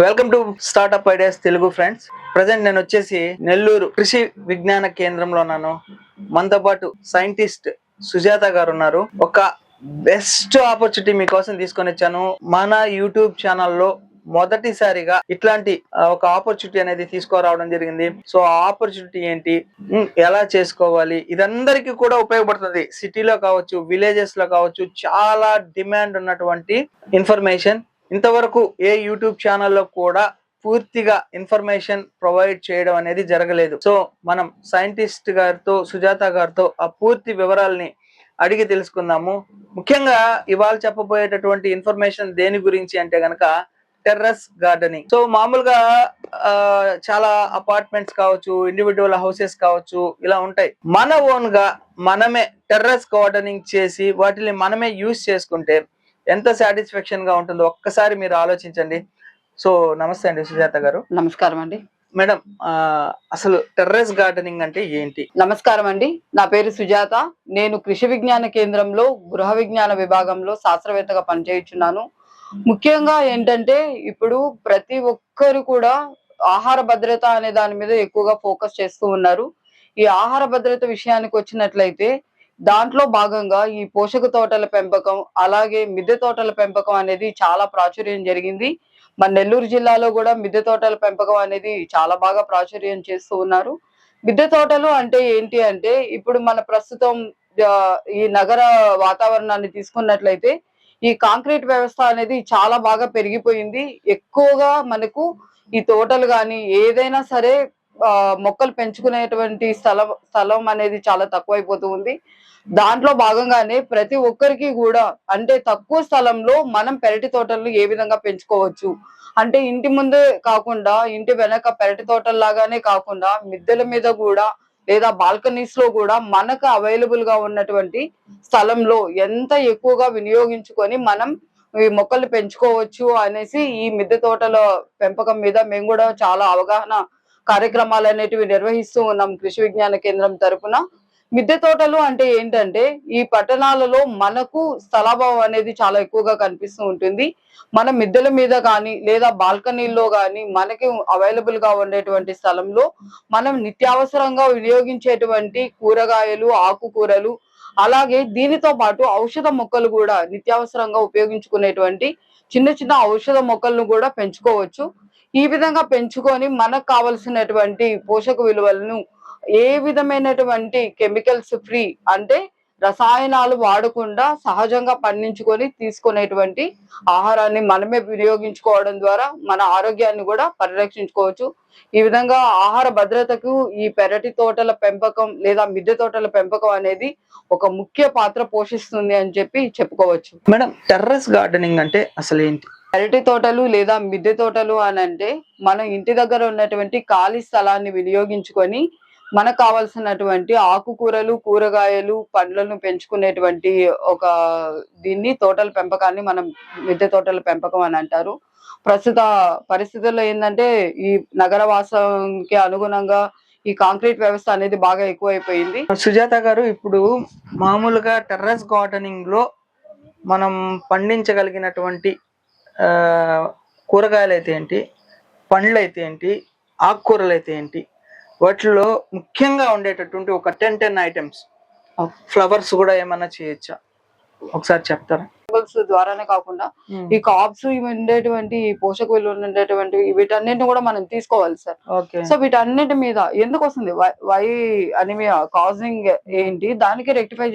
Welcome to start up ideas Telugu friends. Present నేను వచ్చేసి నెల్లూరు కృషి విజ్ఞాన కేంద్రంలో ఉన్నాను. మనతో పాటు సైంటిస్ట్ సుజాత గారు ఉన్నారు. ఒక బెస్ట్ ఆపర్చునిటీ మీకోసం తీసుకొని వచ్చాను. మన యూట్యూబ్ ఛానల్లో మొదటిసారిగా ఇట్లాంటి ఒక ఆపర్చునిటీ అనేది తీసుకురావడం జరిగింది. సో ఆ ఆపర్చునిటీ ఏంటి, ఎలా చేసుకోవాలి, ఇదందరికీ కూడా ఉపయోగపడుతుంది. సిటీలో కావచ్చు, విలేజెస్ లో కావచ్చు, చాలా డిమాండ్ ఉన్నటువంటి ఇన్ఫర్మేషన్. ఇంతవరకు ఏ యూట్యూబ్ ఛానల్లో కూడా పూర్తిగా ఇన్ఫర్మేషన్ ప్రొవైడ్ చేయడం అనేది జరగలేదు. సో మనం సైంటిస్ట్ గారితో, సుజాత గారితో ఆ పూర్తి వివరాలని అడిగి తెలుసుకుందాము. ముఖ్యంగా ఇవాళ చెప్పబోయేటటువంటి ఇన్ఫర్మేషన్ దేని గురించి అంటే గనక టెర్రస్ గార్డెనింగ్. సో మామూలుగా చాలా అపార్ట్మెంట్స్ కావచ్చు, ఇండివిడ్యువల్ హౌసెస్ కావచ్చు, ఇలా ఉంటాయి. మన ఓన్ గా మనమే టెర్రస్ గార్డెనింగ్ చేసి వాటిని మనమే యూజ్ చేసుకుంటే ఎంత సాటిస్ఫాక్షన్ గా ఉంటుందో ఒక్కసారి మీరు ఆలోచించండి. సో నమస్తే అండి సుజాత గారు. నమస్కారం అండి. మేడం, అసలు టెర్రస్ గార్డెనింగ్ అంటే ఏంటి? నమస్కారం అండి, నా పేరు సుజాత. నేను కృషి విజ్ఞాన కేంద్రంలో గృహ విజ్ఞాన విభాగంలో శాస్త్రవేత్తగా పనిచేయుచున్నాను. ముఖ్యంగా ఏంటంటే ఇప్పుడు ప్రతి ఒక్కరు కూడా ఆహార భద్రత అనే దాని మీద ఎక్కువగా ఫోకస్ చేస్తూ ఉన్నారు. ఈ ఆహార భద్రత విషయానికి వచ్చినట్లయితే దాంట్లో భాగంగా ఈ పోషక తోటల పెంపకం, అలాగే మిద్దె తోటల పెంపకం అనేది చాలా ప్రాచుర్యం జరిగింది. మన నెల్లూరు జిల్లాలో కూడా మిద్దె తోటల పెంపకం అనేది చాలా బాగా ప్రాచుర్యం చేస్తూ ఉన్నారు. మిద్దె తోటలు అంటే ఏంటి అంటే, ఇప్పుడు మన ప్రస్తుతం ఈ నగర వాతావరణాన్ని తీసుకున్నట్లయితే ఈ కాంక్రీట్ వ్యవస్థ అనేది చాలా బాగా పెరిగిపోయింది. ఎక్కువగా మనకు ఈ తోటలు కానీ ఏదైనా సరే మొక్కలు పెంచుకునేటువంటి స్థలం అనేది చాలా తక్కువైపోతూ ఉంది. దాంట్లో భాగంగానే ప్రతి ఒక్కరికి కూడా అంటే తక్కువ స్థలంలో మనం పెరటి తోటలను ఏ విధంగా పెంచుకోవచ్చు అంటే, ఇంటి ముందే కాకుండా ఇంటి వెనక పెరటి తోటల్లాగానే కాకుండా మిద్దెల మీద కూడా లేదా బాల్కనీస్ లో కూడా మనకు అవైలబుల్ గా ఉన్నటువంటి స్థలంలో ఎంత ఎక్కువగా వినియోగించుకొని మనం ఈ మొక్కలు పెంచుకోవచ్చు అనేసి ఈ మిద్దె తోటల పెంపకం మీద మేము కూడా చాలా అవగాహన కార్యక్రమాలు అనేటివి నిర్వహిస్తూ ఉన్నాం కృషి విజ్ఞాన కేంద్రం తరపున. మిద్దె తోటలు అంటే ఏంటంటే, ఈ పట్టణాలలో మనకు స్థలాభావం అనేది చాలా ఎక్కువగా కనిపిస్తూ ఉంటుంది. మన మిద్దెల మీద కానీ లేదా బాల్కనీల్లో కానీ మనకి అవైలబుల్ గా ఉండేటువంటి స్థలంలో మనం నిత్యావసరంగా వినియోగించేటువంటి కూరగాయలు, ఆకుకూరలు, అలాగే దీనితో పాటు ఔషధ మొక్కలు కూడా నిత్యావసరంగా ఉపయోగించుకునేటువంటి చిన్న చిన్న ఔషధ మొక్కలను కూడా పెంచుకోవచ్చు. ఈ విధంగా పెంచుకొని మనకు కావలసినటువంటి పోషక విలువలను ఏ విధమైనటువంటి కెమికల్స్ ఫ్రీ అంటే రసాయనాలు వాడకుండా సహజంగా పండించుకొని తీసుకునేటువంటి ఆహారాన్ని మనమే వినియోగించుకోవడం ద్వారా మన ఆరోగ్యాన్ని కూడా పరిరక్షించుకోవచ్చు. ఈ విధంగా ఆహార భద్రతకు ఈ పెరటి తోటల పెంపకం లేదా మిద్దె తోటల పెంపకం అనేది ఒక ముఖ్య పాత్ర పోషిస్తుంది అని చెప్పి చెప్పుకోవచ్చు. మేడం, టెర్రస్ గార్డెనింగ్ అంటే అసలు ఏంటి? పెరటి తోటలు లేదా మిద్దె తోటలు అని అంటే, మనం ఇంటి దగ్గర ఉన్నటువంటి ఖాళీ స్థలాన్ని వినియోగించుకొని మనకు కావాల్సినటువంటి ఆకుకూరలు, కూరగాయలు, పండ్లను పెంచుకునేటువంటి ఒక దీన్ని తోటల పెంపకాన్ని మనం మిద్దె తోటల పెంపకం అని అంటారు. ప్రస్తుత పరిస్థితుల్లో ఏంటంటే, ఈ నగర వాసానికి అనుగుణంగా ఈ కాంక్రీట్ వ్యవస్థ అనేది బాగా ఎక్కువైపోయింది. సుజాత గారు, ఇప్పుడు మామూలుగా టెర్రస్ గార్డెనింగ్ లో మనం పండించగలిగినటువంటి కూరగాయలు అయితే ఏంటి, పండ్లు అయితే ఏంటి, ఆకుకూరలు అయితే ఏంటి, వాటిలో ముఖ్యంగా ఉండేటటువంటి ఒక 10 ఐటమ్స్, ఫ్లవర్స్ కూడా ఏమన్నా చేయొచ్చా? ఒకసారి చెప్తారా? ద్వారానే కాకుండా ఈ కాప్స్ ఇవి ఉండేటువంటి పోషక విలువలు ఉండేటువంటి వీటన్నిటిని కూడా మనం తీసుకోవాలి సార్. సో వీటన్నిటి మీద ఎందుకు వస్తుంది వై అనిమియా కాజింగ్ ఏంటి, దానికి రెక్టిఫై